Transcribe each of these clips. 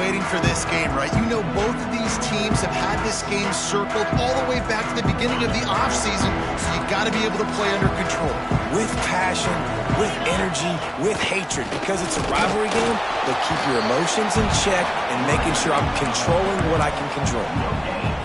waiting for this game, right? You know both of these teams have had this game circled all the way back to the beginning of the offseason, so you got to be able to play under control. With passion, with energy, with hatred. Because it's a rivalry game, but keep your emotions in check and making sure I'm controlling what I can control.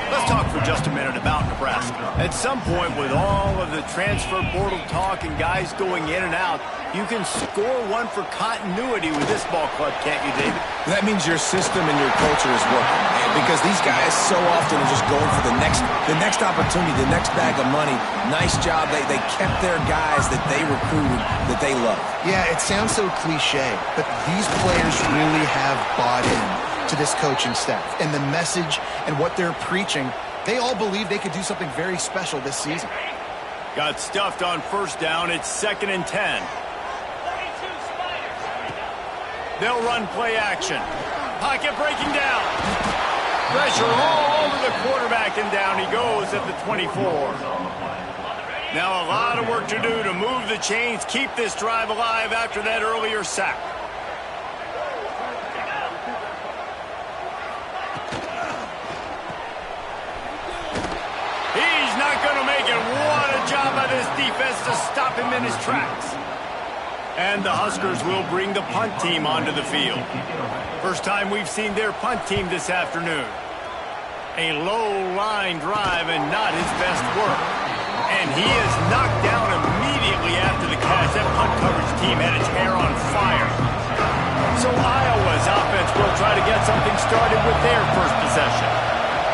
Let's talk for just a minute about Nebraska. At some point, with all of the transfer portal talk and guys going in and out, you can score one for continuity with this ball club, can't you, David? That means your system and your culture is working. Because these guys so often are just going for the next opportunity, the next bag of money. Nice job. They kept their guys that they recruited, that they love. Yeah, it sounds so cliche, but these players really have bought in to this coaching staff and the message and what they're preaching. They all believe they could do something very special this season. Got stuffed on first down. It's 2nd and 10. They'll run play action. Pocket breaking down. Pressure all over the quarterback, and down he goes at the 24. Now a lot of work to do to move the chains, keep this drive alive after that earlier sack. He's not going to make it. What a job by this defense to stop him in his tracks. And the Huskers will bring the punt team onto the field. First time we've seen their punt team this afternoon. A low-line drive and not his best work. And he is knocked down immediately after the catch. That punt coverage team had its hair on fire. So Iowa's offense will try to get something started with their first possession.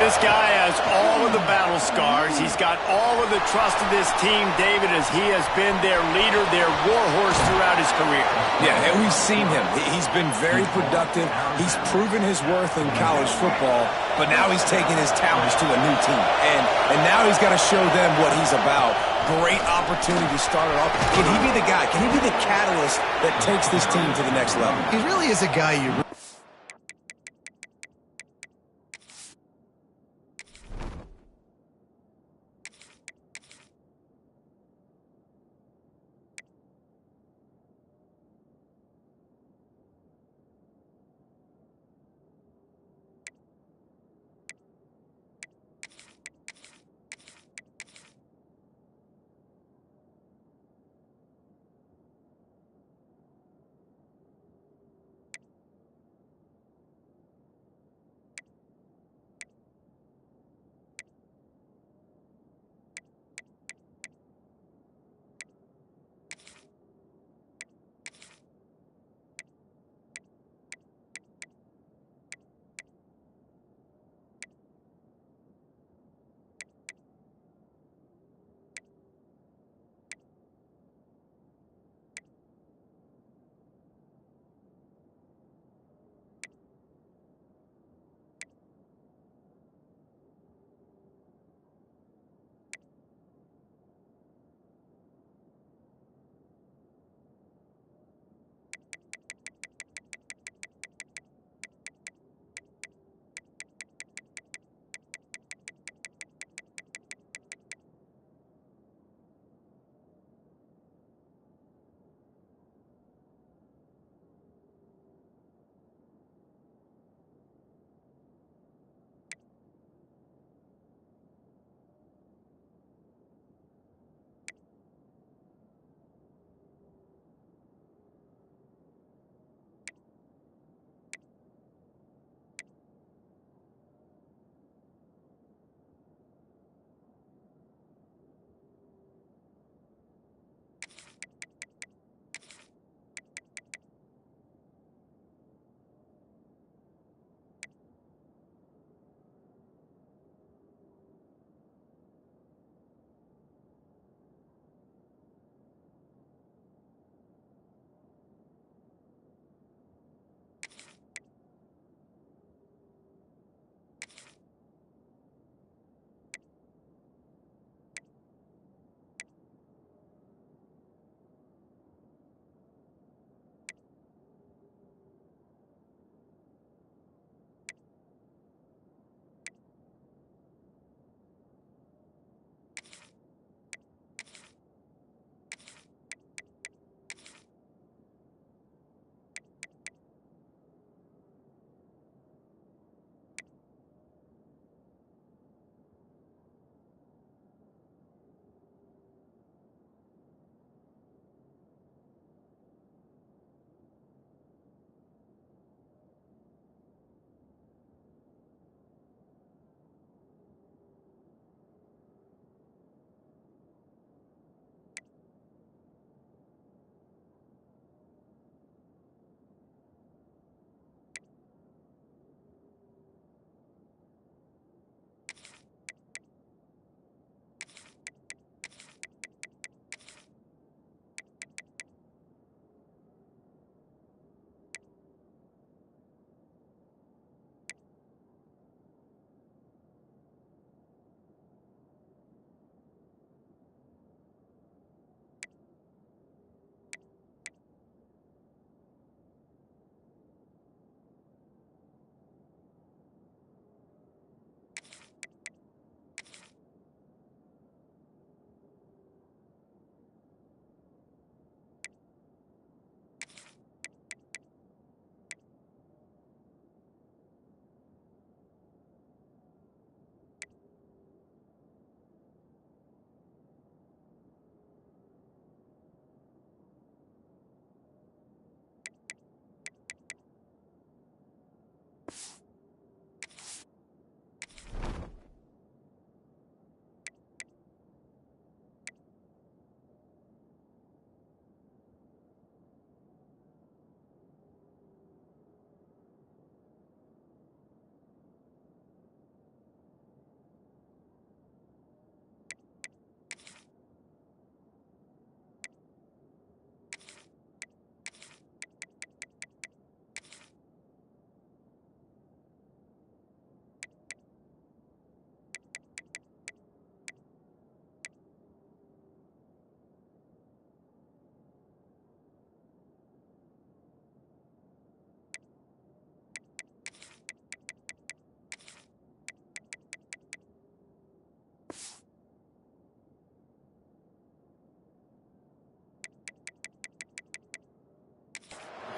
This guy has all of the battle scars. He's got all of the trust of this team, David, as he has been their leader, their warhorse throughout his career. Yeah, and we've seen him. He's been very productive. He's proven his worth in college football, but now he's taking his talents to a new team. And now he's got to show them what he's about. Great opportunity to start it off. Can he be the guy? Can he be the catalyst that takes this team to the next level? He really is a guy you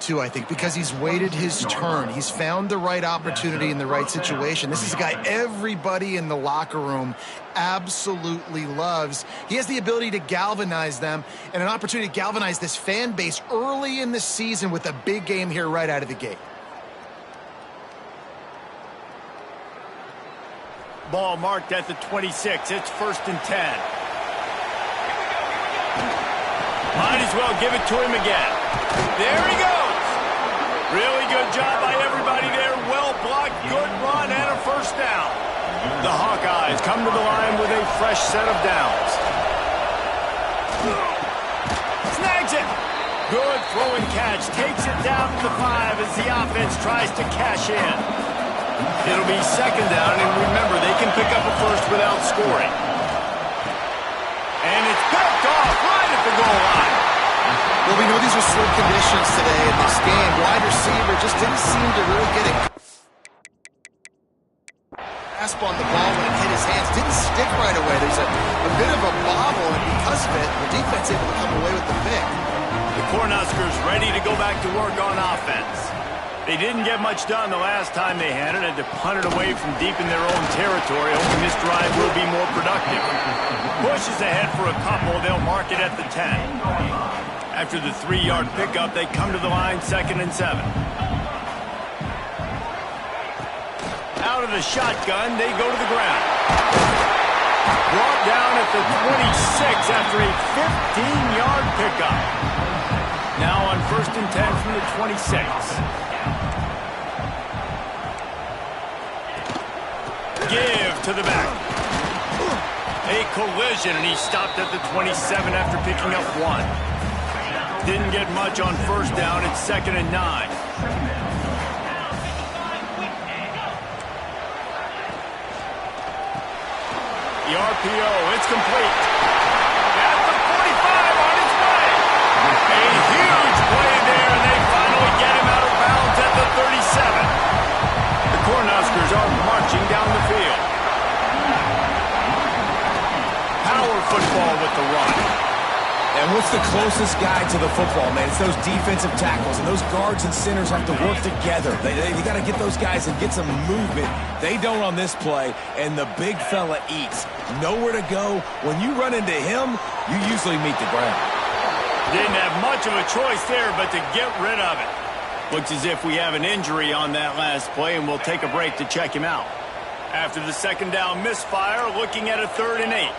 too, I think, because he's waited his turn. He's found the right opportunity in the right situation. This is a guy everybody in the locker room absolutely loves. He has the ability to galvanize them and an opportunity to galvanize this fan base early in the season with a big game here right out of the gate. Ball marked at the 26. It's 1st and 10. Might as well give it to him again. There he goes. Really good job by everybody there. Well blocked, good run, and a 1st down. The Hawkeyes come to the line with a fresh set of downs. Snags it. Good throw and catch. Takes it down to the 5 as the offense tries to cash in. It'll be 2nd down, and remember, they can pick up a 1st without scoring. And it's picked off right at the goal line. Well, we know these are slow conditions today in this game. Wide receiver just didn't seem to really get a grasp on the ball when it hit his hands. Didn't stick right away. There's a bit of a bobble, and because of it, the defense able to come away with the pick. The Cornhuskers ready to go back to work on offense. They didn't get much done the last time they had it. Had to punt it away from deep in their own territory, hoping this drive will be more productive. Bush is ahead for a couple. They'll mark it at the 10. After the 3-yard pickup, they come to the line, 2nd and 7. Out of the shotgun, they go to the ground. Brought down at the 26 after a 15-yard pickup. Now on 1st and 10 from the 26. Give to the back. A collision, and he stopped at the 27 after picking up 1. Didn't get much on 1st down. It's 2nd and 9. The RPO, it's complete. At the 45 on its way. A huge play there, and they finally get him out of bounds at the 37. The Cornhuskers are marching down the field. Power football with the run. And what's the closest guy to the football, man? It's those defensive tackles, and those guards and centers have to work together. They got to get those guys and get some movement. They don't on this play, and the big fella eats. Nowhere to go. When you run into him, you usually meet the ground. Didn't have much of a choice there, but to get rid of it. Looks as if we have an injury on that last play, and we'll take a break to check him out. After the 2nd down misfire, looking at a 3rd and 8.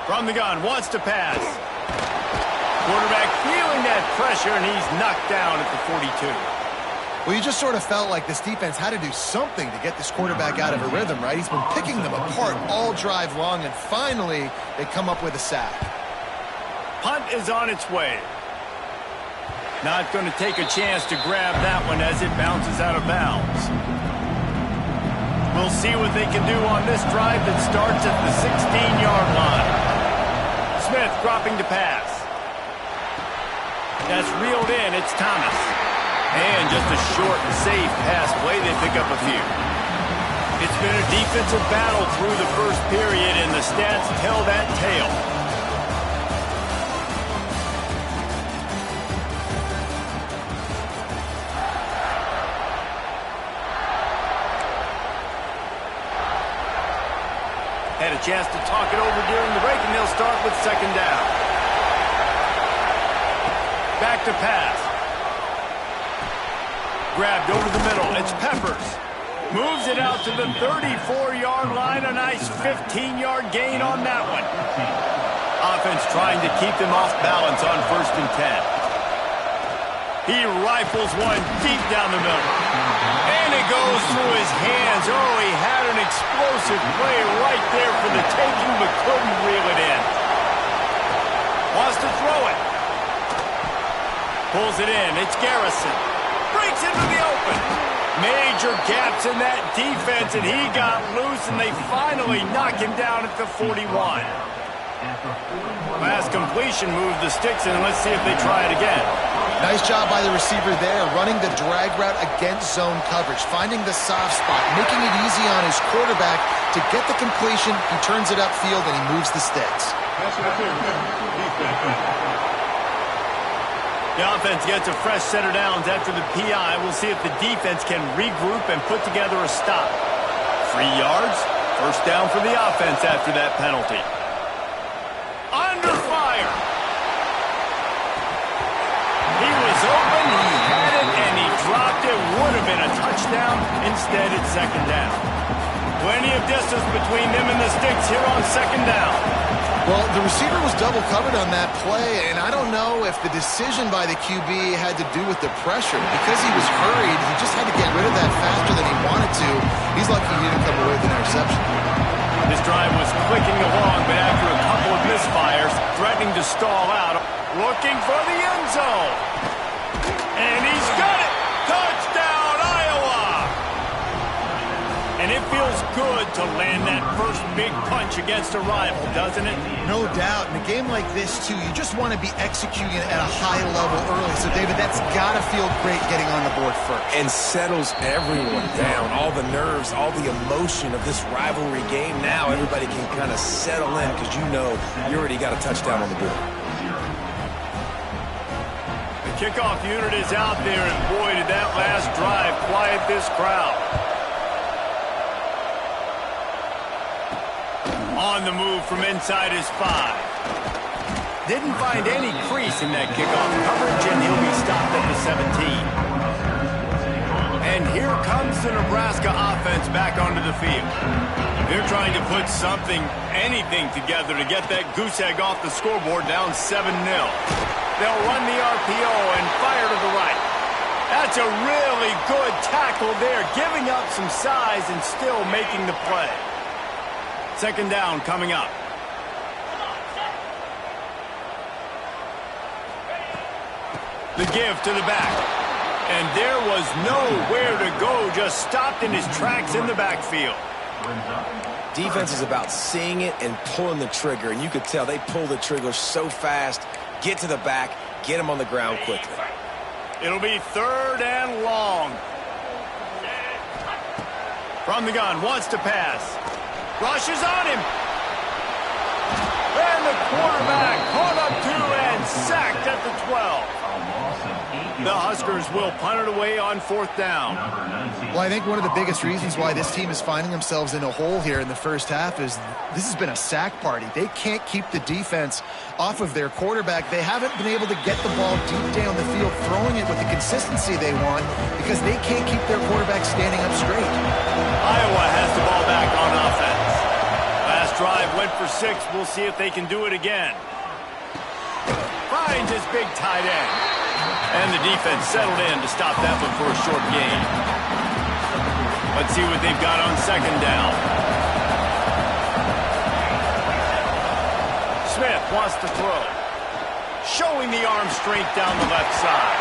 From the gun, wants to pass. Quarterback feeling that pressure, and he's knocked down at the 42. Well, you just sort of felt like this defense had to do something to get this quarterback out of a rhythm, right? He's been picking them apart all drive long, and finally they come up with a sack. Punt is on its way. Not going to take a chance to grab that one as it bounces out of bounds. We'll see what they can do on this drive that starts at the 16-yard line. Smith dropping to pass. That's reeled in. It's Thomas. And just a short and safe pass play. They pick up a few. It's been a defensive battle through the 1st period, and the stats tell that tale. Had a chance to talk it over during the break, and they'll start with 2nd down. Back to pass. Grabbed over the middle. It's Peppers. Moves it out to the 34-yard line. A nice 15-yard gain on that one. Offense trying to keep them off balance on 1st and 10. He rifles one deep down the middle. And it goes through his hands. Oh, he had an explosive play right there for the taking, but couldn't reel it in. Wants to throw it. Pulls it in. It's Garrison. Breaks into the open. Major gaps in that defense, and he got loose, and they finally knock him down at the 41. Last completion moved the sticks in, and let's see if they try it again. Nice job by the receiver there, running the drag route against zone coverage, finding the soft spot, making it easy on his quarterback to get the completion. He turns it upfield, and he moves the sticks. The offense gets a fresh set of downs after the PI. We'll see if the defense can regroup and put together a stop. 3 yards, first down for the offense after that penalty. Under fire. He was open, he had it, and he dropped it. Would have been a touchdown. Instead, it's second down. Plenty of distance between them and the sticks here on second down. Well, the receiver was double covered on that play, and I don't know if the decision by the QB had to do with the pressure. Because he was hurried, he just had to get rid of that faster than he wanted to. He's lucky he didn't come away with an interception. This drive was clicking along, but after a couple of misfires, threatening to stall out, looking for the end zone. And he's got it! Touchdown, Iowa! And it feels good to land that first big punch against a rival, doesn't it? No doubt. In a game like this, too, you just want to be executing at a high level early. So, David, that's got to feel great getting on the board first. And settles everyone down. All the nerves, all the emotion of this rivalry game. Now everybody can kind of settle in because you know you already got a touchdown on the board. The kickoff unit is out there, and boy, did that last drive quiet this crowd. On the move from inside his 5. Didn't find any crease in that kickoff coverage, and he'll be stopped at the 17. And here comes the Nebraska offense back onto the field. They're trying to put something, anything together to get that goose egg off the scoreboard down 7-0. They'll run the RPO and fire to the right. That's a really good tackle there, giving up some size and still making the play. Second down coming up. The give to the back. And there was nowhere to go, just stopped in his tracks in the backfield. Defense is about seeing it and pulling the trigger, and you could tell they pull the trigger so fast, get to the back, get him on the ground quickly. It'll be third and long. From the gun, wants to pass. Rushes on him. And the quarterback caught up to and sacked at the 12. The Huskers will punt it away on fourth down. Well, I think one of the biggest reasons why this team is finding themselves in a hole here in the first half is this has been a sack party. They can't keep the defense off of their quarterback. They haven't been able to get the ball deep down the field, throwing it with the consistency they want because they can't keep their quarterback standing up straight. Iowa has the ball back on offense. Last drive went for 6. We'll see if they can do it again. Finds his big tight end. And the defense settled in to stop that one for a short gain. Let's see what they've got on second down. Smith wants to throw. Showing the arm strength down the left side.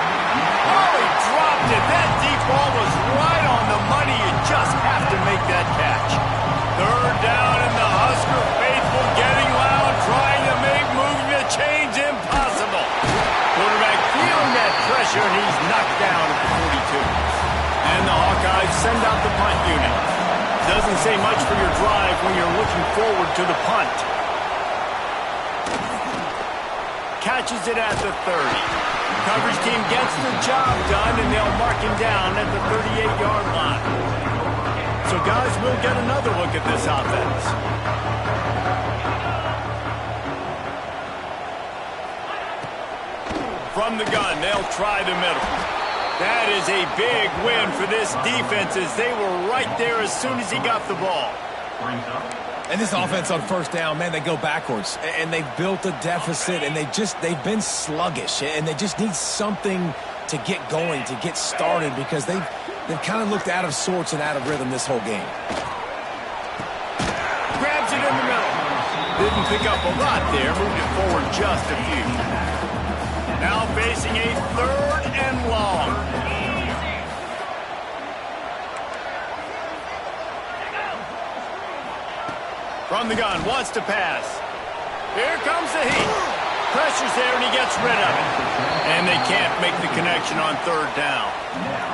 Oh, he dropped it. That deep ball was right on the money. You just have to make that catch. Third down, and the Husker faithful getting loud, trying to make moving the chains impossible. Quarterback feeling that pressure, and he's knocked down at the 42. And the Hawkeyes send out the punt unit. Doesn't say much for your drive when you're looking forward to the punt. Catches it at the 30. Coverage team gets the job done, and they'll mark him down at the 38-yard line. So, guys, we'll get another look at this offense. From the gun, they'll try the middle. That is a big win for this defense as they were right there as soon as he got the ball. And this offense on first down, man, they go backwards. And they've built a deficit, and they've been sluggish. And they just need something to get going, to get started, because they've kind of looked out of sorts and out of rhythm this whole game. Grabs it in the middle. Didn't pick up a lot there, moved it forward just a few. Now facing a third and long. From the gun, wants to pass. Here comes the heat. Pressure's there, and he gets rid of it. And they can't make the connection on third down.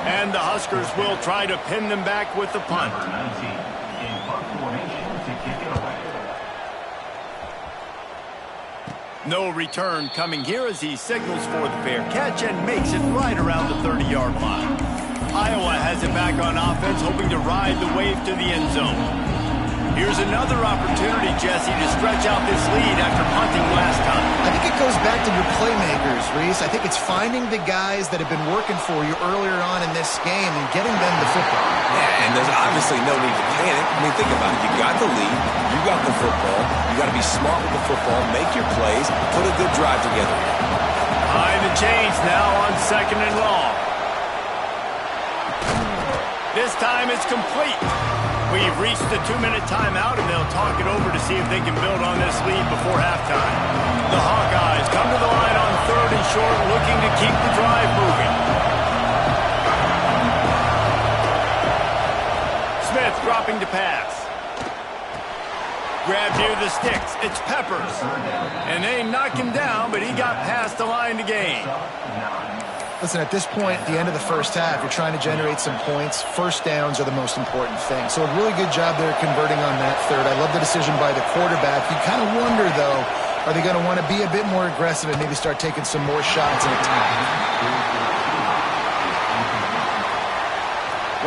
And the Huskers will try to pin them back with the punt. No return coming here as he signals for the fair catch and makes it right around the 30-yard line. Iowa has it back on offense, hoping to ride the wave to the end zone. Here's another opportunity, Jesse, to stretch out this lead after punting last time. I think it goes back to your playmakers, Reese. I think it's finding the guys that have been working for you earlier on in this game and getting them the football. Yeah, and there's obviously no need to panic. I mean, think about it. You got the lead. You got the football. You got to be smart with the football, make your plays, put a good drive together. Behind the chains now on 2nd and long. This time it's complete. We've reached the 2-minute timeout, and they'll talk it over to see if they can build on this lead before halftime. The Hawkeyes come to the line on 3rd and short, looking to keep the drive moving. Smith dropping to pass. Grab near the sticks. It's Peppers. And they knock him down, but he got past the line to gain. Listen, at this point, at the end of the first half, you're trying to generate some points. First downs are the most important thing. So a really good job there converting on that third. I love the decision by the quarterback. You kind of wonder, though, are they going to want to be a bit more aggressive and maybe start taking some more shots in attack?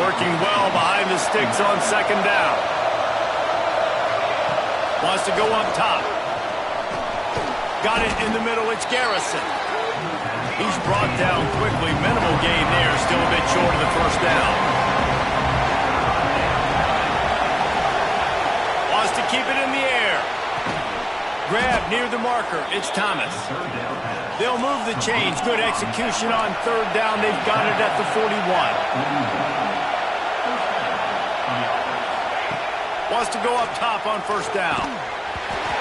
Working well behind the sticks on 2nd down. Wants to go up top. Got it in the middle. It's Garrison. He's brought down quickly. Minimal gain there. Still a bit short of the first down. Wants to keep it in the air. Grab near the marker. It's Thomas. They'll move the chains. Good execution on 3rd down. They've got it at the 41. Wants to go up top on 1st down.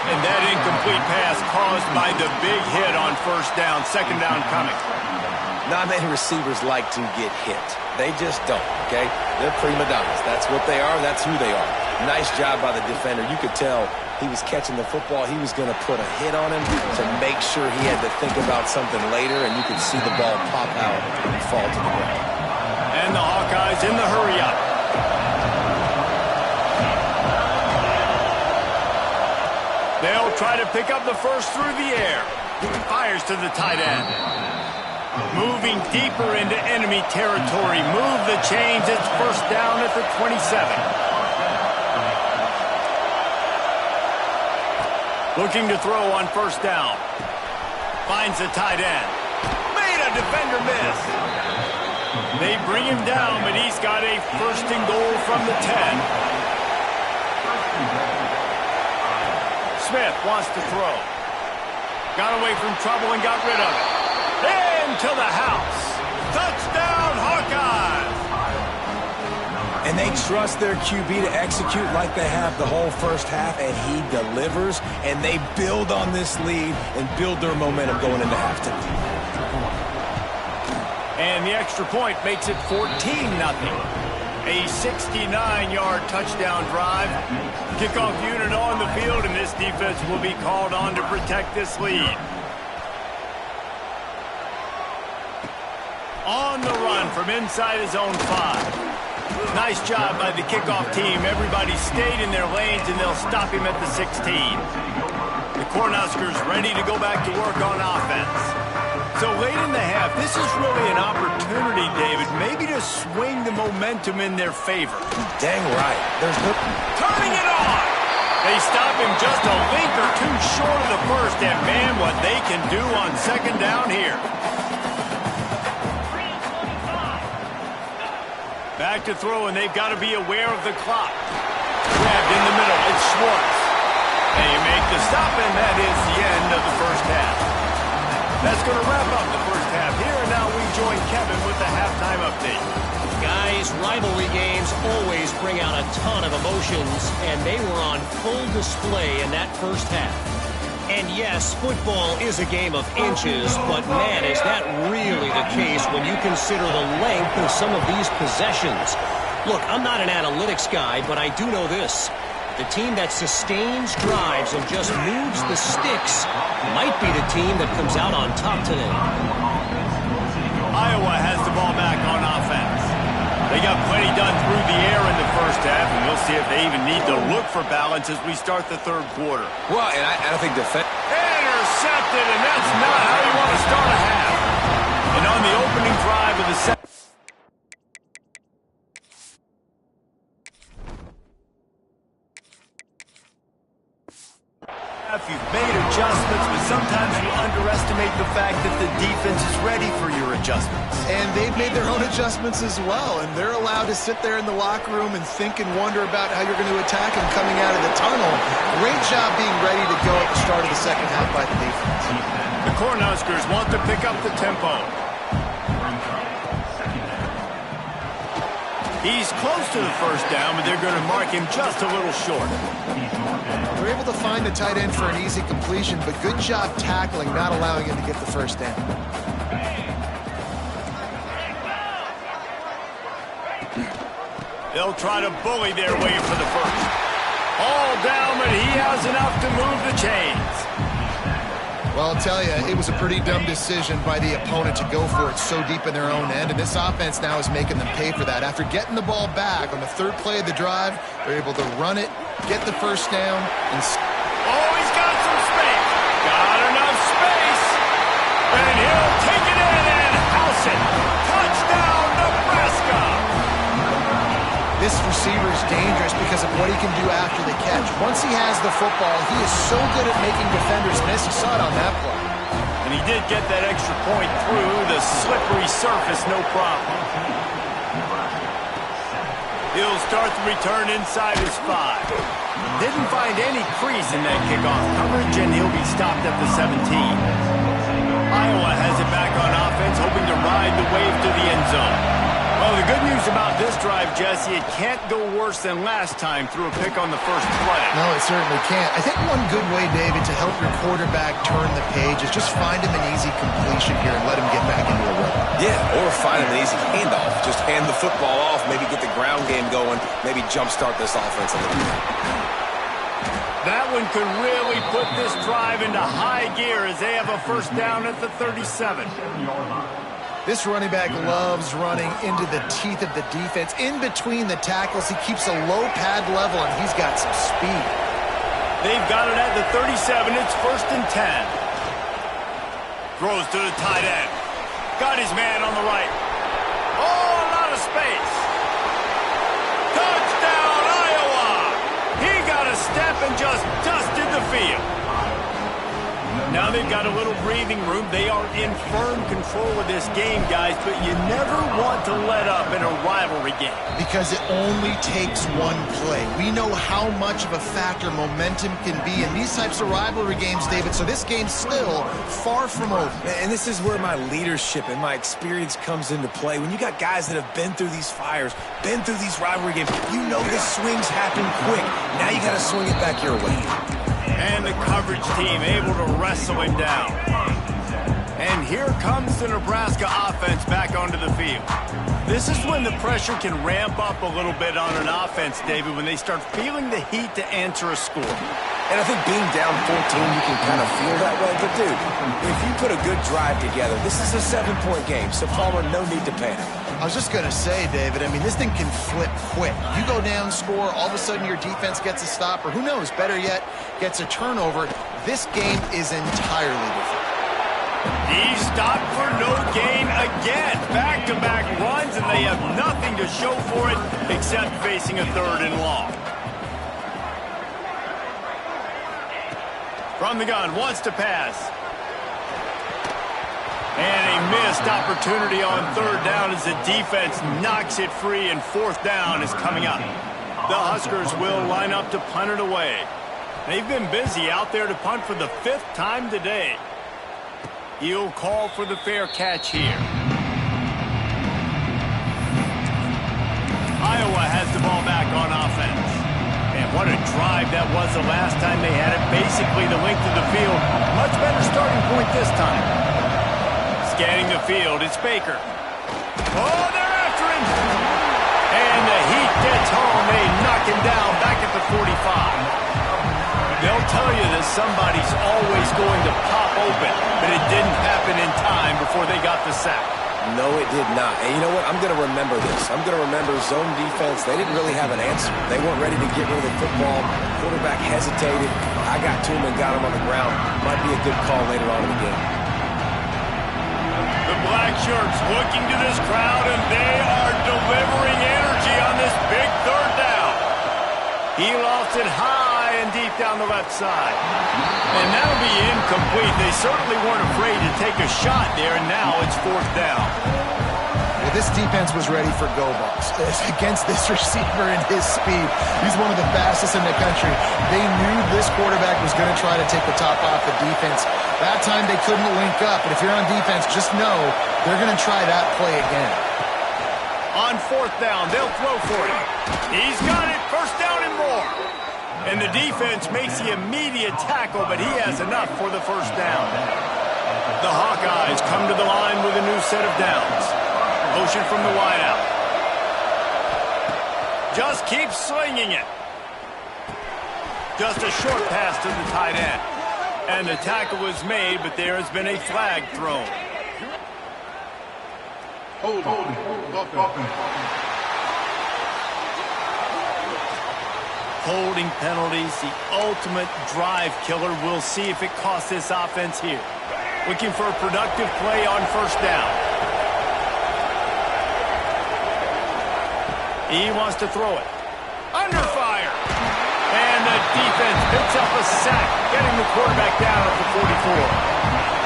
And that incomplete pass caused by the big hit on 1st down. 2nd down coming. Not many receivers like to get hit. They just don't, okay? They're prima donnas. That's what they are. That's who they are. Nice job by the defender. You could tell he was catching the football. He was going to put a hit on him to make sure he had to think about something later, and you could see the ball pop out and fall to the ground. And the Hawkeyes in the hurry-up. They'll try to pick up the first through the air. Fires to the tight end. Moving deeper into enemy territory. Move the chains. It's 1st down at the 27. Looking to throw on 1st down. Finds the tight end. Made a defender miss. They bring him down, but he's got a 1st and goal from the 10. Smith wants to throw. Got away from trouble and got rid of it. Into the house. Touchdown, Hawkeyes! And they trust their QB to execute like they have the whole first half, and he delivers, and they build on this lead and build their momentum going into halftime. And the extra point makes it 14-0. A 69-yard touchdown drive. Kickoff unit on the field, and this defense will be called on to protect this lead. On the run from inside his own 5. Nice job by the kickoff team. Everybody stayed in their lanes, and they'll stop him at the 16. The Cornhuskers ready to go back to work on offense. So late in the half, this is really an opportunity, David, maybe to swing the momentum in their favor. Dang right. There's no... Turning it on! They stop him just a link or two short of the first, and man, what they can do on 2nd down here. Back to throw, and they've got to be aware of the clock. Grabbed in the middle, it's Schwartz. They make the stop, and that is the end of the first half. That's going to wrap up the first half here, and now we join Kevin with the halftime update. Guys, rivalry games always bring out a ton of emotions, and they were on full display in that first half. And yes, football is a game of inches, but man, is that really the case when you consider the length of some of these possessions. Look, I'm not an analytics guy, but I do know this. The team that sustains drives and just moves the sticks might be the team that comes out on top today. Iowa has the ball back on offense. They got plenty done through the air in the first half, and we'll see if they even need to look for balance as we start the third quarter. Well, and I think defense... Intercepted, and that's not how you want to start a half. And on the opening drive of the second... You've made adjustments, but sometimes you underestimate the fact that the defense is ready for your adjustments. And they've made their own adjustments as well, and they're allowed to sit there in the locker room and think and wonder about how you're going to attack them coming out of the tunnel. Great job being ready to go at the start of the second half by the defense. The Cornhuskers want to pick up the tempo. He's close to the first down, but they're going to mark him just a little short. They're able to find the tight end for an easy completion, but good job tackling, not allowing him to get the first down. They'll try to bully their way for the first. All down, but he has enough to move the chains. Well, I'll tell you, it was a pretty dumb decision by the opponent to go for it so deep in their own end, and this offense now is making them pay for that. After getting the ball back on the third play of the drive, they're able to run it, get the first down, and... Oh, he's got some space. Got enough space. And he'll take it in and house it. Touchdown, Nebraska. This receiver is dangerous because of what he can do after the catch. Once he has the football, he is so good at making defenders miss. You saw it on that play. And he did get that extra point through the slippery surface, no problem. He'll start the return inside his 5. Didn't find any crease in that kickoff coverage, and he'll be stopped at the 17. Iowa has it back on offense, hoping to ride the wave to the end zone. Well, the good news about this drive, Jesse, it can't go worse than last time through a pick on the first play. No, it certainly can't. I think one good way, David, to help your quarterback turn the page is just find him an easy completion here and let him get back into a rhythm. Yeah, or find him an easy handoff. Just hand the football off, maybe get the ground game going, maybe jumpstart this offense a little bit. That one could really put this drive into high gear as they have a first down at the 37. This running back loves running into the teeth of the defense. In between the tackles, he keeps a low pad level, and he's got some speed. They've got it at the 37. It's 1st and 10. Throws to the tight end. Got his man on the right. Oh, a lot of space. Touchdown, Iowa! He got a step and just dusted the field. Now they've got a little breathing room. They are in firm control of this game, guys, but you never want to let up in a rivalry game. Because it only takes one play. We know how much of a factor momentum can be in these types of rivalry games, David, so this game's still far from over. And this is where my leadership and my experience comes into play. When you got guys that have been through these fires, been through these rivalry games, you know the swings happen quick. Now you got to swing it back your way. And the coverage team able to wrestle him down. And here comes the Nebraska offense back onto the field. This is when the pressure can ramp up a little bit on an offense, David, when they start feeling the heat to answer a score. And I think being down 14, you can kind of feel that way. But, dude, if you put a good drive together, this is a 7-point game, so Palmer, no need to panic. I was just going to say, David, I mean, this thing can flip quick. You go down, score, all of a sudden your defense gets a stop, or who knows, better yet, gets a turnover. This game is entirely different. He stopped for no gain again. Back-to-back runs, and they have nothing to show for it except facing a 3rd and long. From the gun, wants to pass. And a missed opportunity on 3rd down as the defense knocks it free, and 4th down is coming up. The Huskers will line up to punt it away. They've been busy out there to punt for the 5th time today. He'll call for the fair catch here. Iowa has the ball back on offense. And what a drive that was the last time they had it. Basically the length of the field. Much better starting point this time. Scanning the field, it's Baker. Oh, they're after him! And the heat gets home. They knock him down back at the 45. They'll tell you that somebody's always going to pop open, but it didn't happen in time before they got the sack. No, it did not. And you know what? I'm going to remember this. I'm going to remember zone defense. They didn't really have an answer. They weren't ready to get rid of the football. Quarterback hesitated. I got to him and got him on the ground. Might be a good call later on in the game. The black shirts looking to this crowd, and they are delivering energy on this big third down. He lost it high and deep down the left side. And that'll be incomplete. They certainly weren't afraid to take a shot there, and now it's fourth down. Well, this defense was ready for go balls. Against this receiver and his speed, he's one of the fastest in the country. They knew this quarterback was going to try to take the top off the defense. That time they couldn't link up, but if you're on defense, just know they're going to try that play again. On fourth down, they'll throw for it. He's got it. First down and more. And the defense makes the immediate tackle, but he has enough for the first down. The Hawkeyes come to the line with a new set of downs. Motion from the wideout. Just keep slinging it. Just a short pass to the tight end. And the tackle was made, but there has been a flag thrown. Holding penalties, the ultimate drive killer. We'll see if it costs this offense here. Looking for a productive play on first down. He wants to throw it. Under fire. And the defense picks up a sack, getting the quarterback down at the 44.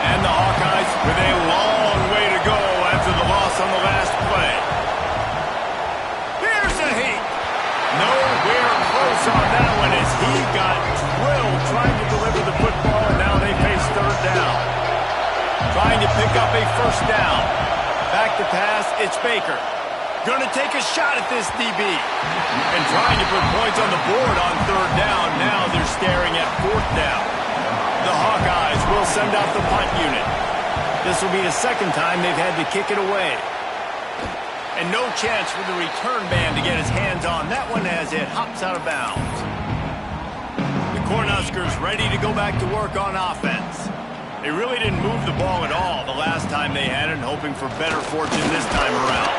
And the Hawkeyes with a long way to go after the loss on the last play. Here's a heat. Nowhere close on that one as he got drilled trying to deliver the football, and now they face third down. Trying to pick up a first down. Back to pass, it's Baker. Going to take a shot at this DB. And trying to put points on the board on third down. Now they're staring at fourth down. The Hawkeyes will send out the punt unit. This will be the second time they've had to kick it away. And no chance for the return man to get his hands on that one as it hops out of bounds. The Cornhuskers ready to go back to work on offense. They really didn't move the ball at all the last time they had it, hoping for better fortune this time around.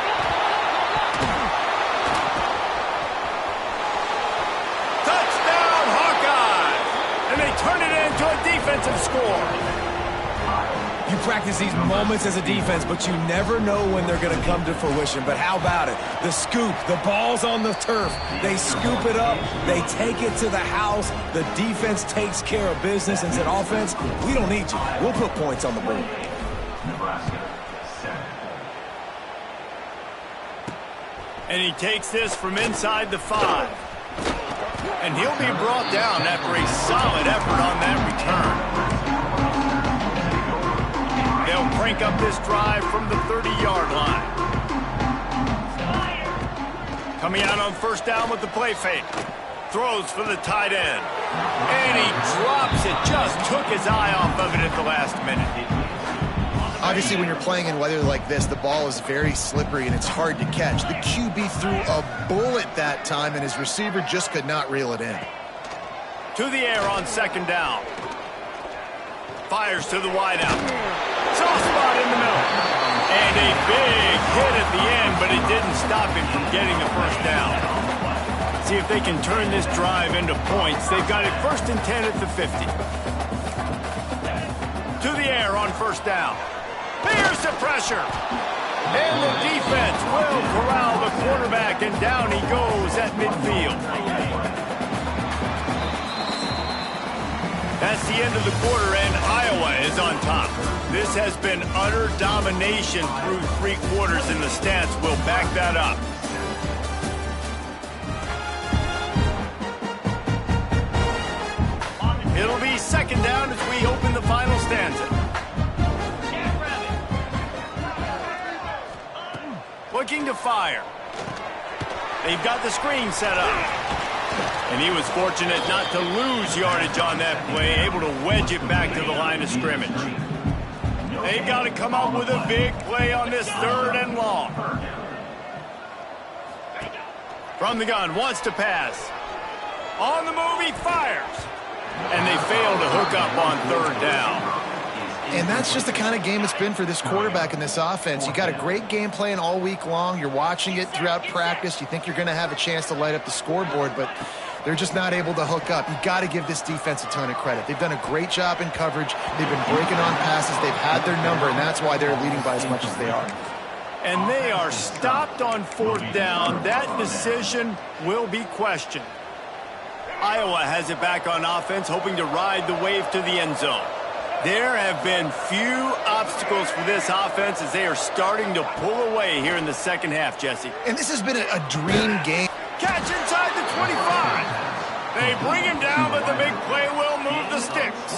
Touchdown, Hawkeyes! And they turn it into a defensive score. You practice these moments as a defense, but you never know when they're going to come to fruition. But how about it? The scoop, the ball's on the turf. They scoop it up. They take it to the house. The defense takes care of business and said, offense, we don't need you. We'll put points on the board. Nebraska, 7. And he takes this from inside the 5. And he'll be brought down after a solid effort on that return. They'll crank up this drive from the 30-yard line. Coming out on first down with the play fake. Throws for the tight end. And he drops it. Just took his eye off of it at the last minute. Obviously, when you're playing in weather like this, the ball is very slippery and it's hard to catch. The QB threw a bullet that time, and his receiver just could not reel it in. To the air on second down. Fires to the wideout. Soft spot in the middle. And a big hit at the end, but it didn't stop him from getting the first down. See if they can turn this drive into points. They've got it 1st and 10 at the 50. To the air on first down. There's the pressure. And the defense will corral the quarterback, and down he goes at midfield. That's the end of the quarter, and Iowa is on top. This has been utter domination through 3 quarters, and the stats will back that up. It'll be second down as we open the final stanza. Looking to fire. They've got the screen set up. And he was fortunate not to lose yardage on that play, able to wedge it back to the line of scrimmage. They've got to come up with a big play on this 3rd and long. From the gun, wants to pass. On the move, he fires. And they fail to hook up on third down. And that's just the kind of game it's been for this quarterback in this offense. You got a great game plan all week long. You're watching it throughout practice. You think you're going to have a chance to light up the scoreboard, but they're just not able to hook up. You got to give this defense a ton of credit. They've done a great job in coverage. They've been breaking on passes. They've had their number, and that's why they're leading by as much as they are. And they are stopped on fourth down. That decision will be questioned. Iowa has it back on offense, hoping to ride the wave to the end zone. There have been few obstacles for this offense as they are starting to pull away here in the second half, Jesse. And this has been a dream game. Catch inside the 25. They bring him down, but the big play will move the sticks.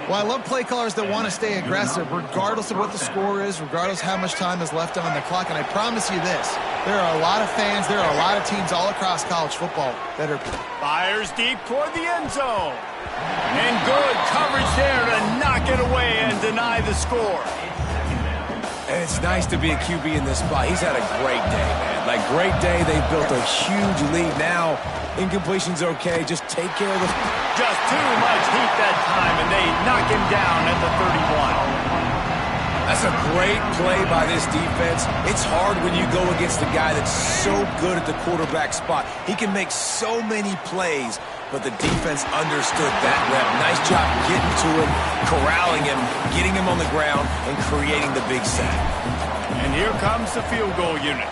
Well, I love play callers that want to stay aggressive, regardless of what the score is, regardless how much time is left on the clock. And I promise you this, there are a lot of fans, there are a lot of teams all across college football that are... Fires deep toward the end zone. And good coverage there to knock it away and deny the score. And it's nice to be a QB in this spot. He's had a great day, man. Like, great day. They built a huge lead. Now, incompletion's okay. Just take care of the... Just too much heat that time, and they knock him down at the 31. That's a great play by this defense. It's hard when you go against a guy that's so good at the quarterback spot. He can make so many plays, but the defense understood that rep. Nice job getting to him, corralling him, getting him on the ground, and creating the big sack. And here comes the field goal unit.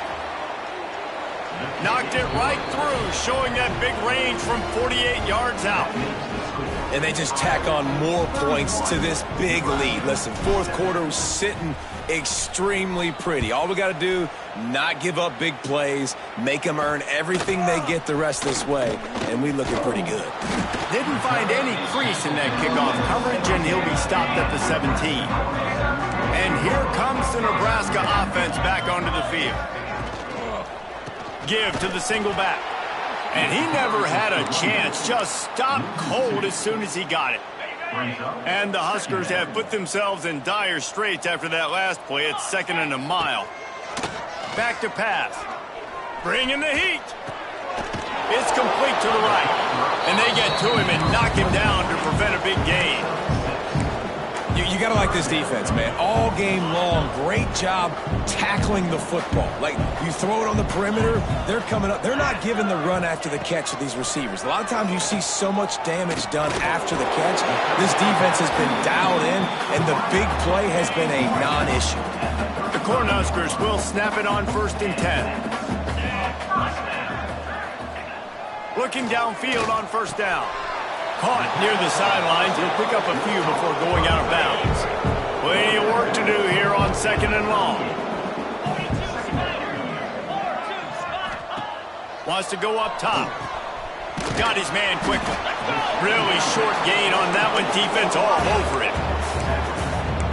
Knocked it right through, showing that big range from 48 yards out. And they just tack on more points to this big lead. Listen, fourth quarter was sitting extremely pretty. All we got to do, not give up big plays, make them earn everything they get the rest this way, and we looking pretty good. Didn't find any crease in that kickoff coverage, and he'll be stopped at the 17. And here comes the Nebraska offense back onto the field. Give to the single back. And he never had a chance, just stopped cold as soon as he got it. And the Huskers have put themselves in dire straits after that last play. It's 2nd and a mile. Back to pass. Bringing the heat. It's complete to the right. And they get to him and knock him down to prevent a big gain. You got to like this defense, man. All game long, great job tackling the football. Like, you throw it on the perimeter, they're coming up. They're not giving the run after the catch of these receivers. A lot of times you see so much damage done after the catch. This defense has been dialed in, and the big play has been a non-issue. The Cornhuskers will snap it on 1st and 10. Looking downfield on 1st down. Caught near the sidelines. He'll pick up a few before going out of bounds. Plenty of work to do here on 2nd and long. Wants to go up top. Got his man quickly. Really short gain on that one. Defense all over it.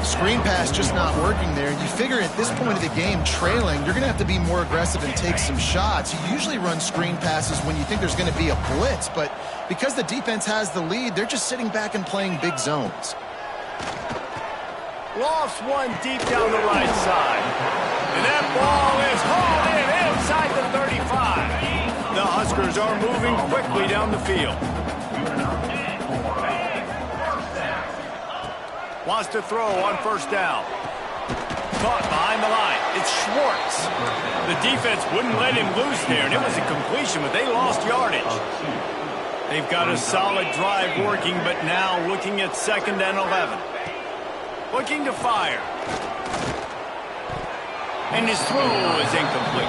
Screen pass just not working there. You figure at this point of the game, trailing, you're going to have to be more aggressive and take some shots. You usually run screen passes when you think there's going to be a blitz, but because the defense has the lead, they're just sitting back and playing big zones. Lost one deep down the right side. And that ball is hauled in inside the 35. The Huskers are moving quickly down the field. Wants to throw on 1st down. Caught behind the line. It's Schwartz. The defense wouldn't let him loose there, and it was a completion, but they lost yardage. They've got a solid drive working, but now looking at 2nd and 11. Looking to fire. And his throw is incomplete.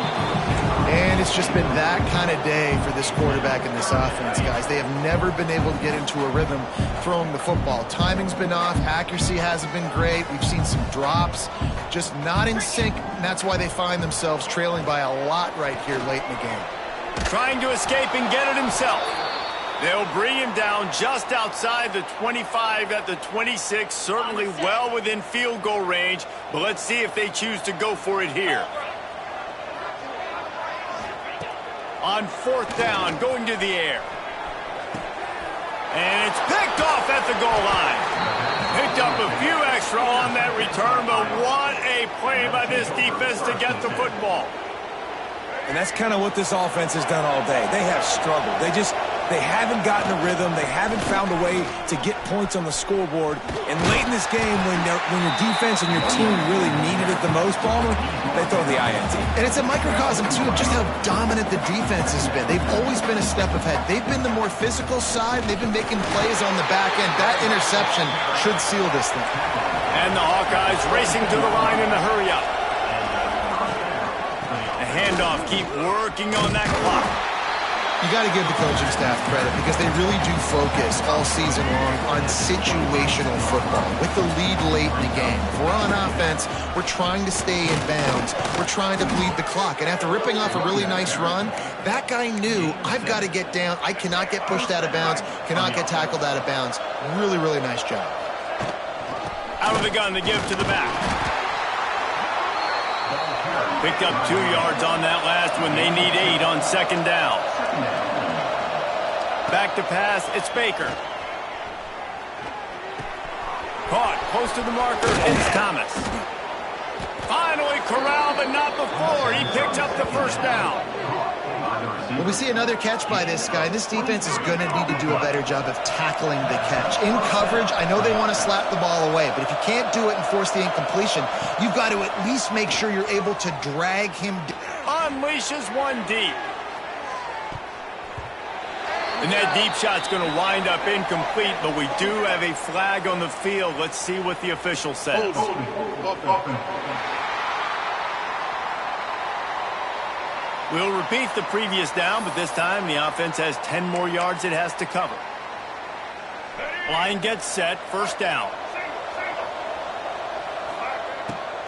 And it's just been that kind of day for this quarterback and this offense, guys. They have never been able to get into a rhythm throwing the football. Timing's been off. Accuracy hasn't been great. We've seen some drops, just not in sync, and that's why they find themselves trailing by a lot right here late in the game. Trying to escape and get it himself. They'll bring him down just outside the 25 at the 26, certainly well within field goal range, but let's see if they choose to go for it here. On 4th down, going to the air. And it's picked off at the goal line. Picked up a few extra on that return, but what a play by this defense to get the football. And that's kind of what this offense has done all day. They have struggled. They haven't gotten a rhythm. They haven't found a way to get points on the scoreboard. And late in this game, when your defense and your team really needed it the most, Palmer, they throw the INT. And it's a microcosm, too, of just how dominant the defense has been. They've always been a step ahead. They've been the more physical side. They've been making plays on the back end. That interception should seal this thing. And the Hawkeyes racing to the line in the hurry-up. The handoff, keep working on that clock. You got to give the coaching staff credit because they really do focus all season long on situational football with the lead late in the game. If we're on offense, we're trying to stay in bounds. We're trying to bleed the clock. And after ripping off a really nice run, that guy knew, I've got to get down. I cannot get pushed out of bounds, cannot get tackled out of bounds. Really, really nice job. Out of the gun to give to the back. Picked up 2 yards on that last one. They need 8 on second down. Back to pass, it's Baker. Caught, close to the marker, it's Thomas. Finally corralled, but not before. He picked up the first down. Well, we see another catch by this guy. This defense is going to need to do a better job of tackling the catch. In coverage, I know they want to slap the ball away, but if you can't do it and force the incompletion, you've got to at least make sure you're able to drag him down. Unleashes one deep. And that deep shot's going to wind up incomplete, but we do have a flag on the field. Let's see what the official says. We'll repeat the previous down, but this time the offense has 10 more yards it has to cover. Line gets set, first down.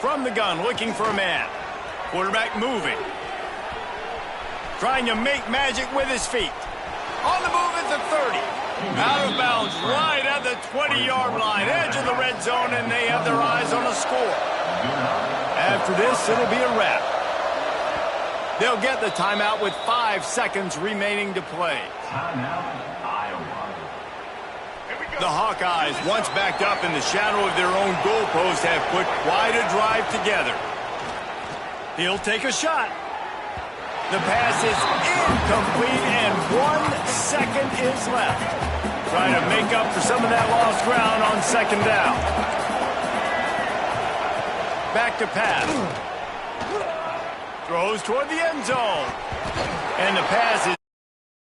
From the gun, looking for a man. Quarterback moving. Trying to make magic with his feet. On the move at the 30. Out of bounds, right at the 20-yard line. Edge of the red zone, and they have their eyes on a score. After this, it'll be a wrap. They'll get the timeout with 5 seconds remaining to play. The Hawkeyes, once backed up in the shadow of their own goalpost, have put quite a drive together. He'll take a shot. The pass is incomplete, and 1 second is left. Trying to make up for some of that lost ground on second down. Back to pass. Throws toward the end zone. And the pass is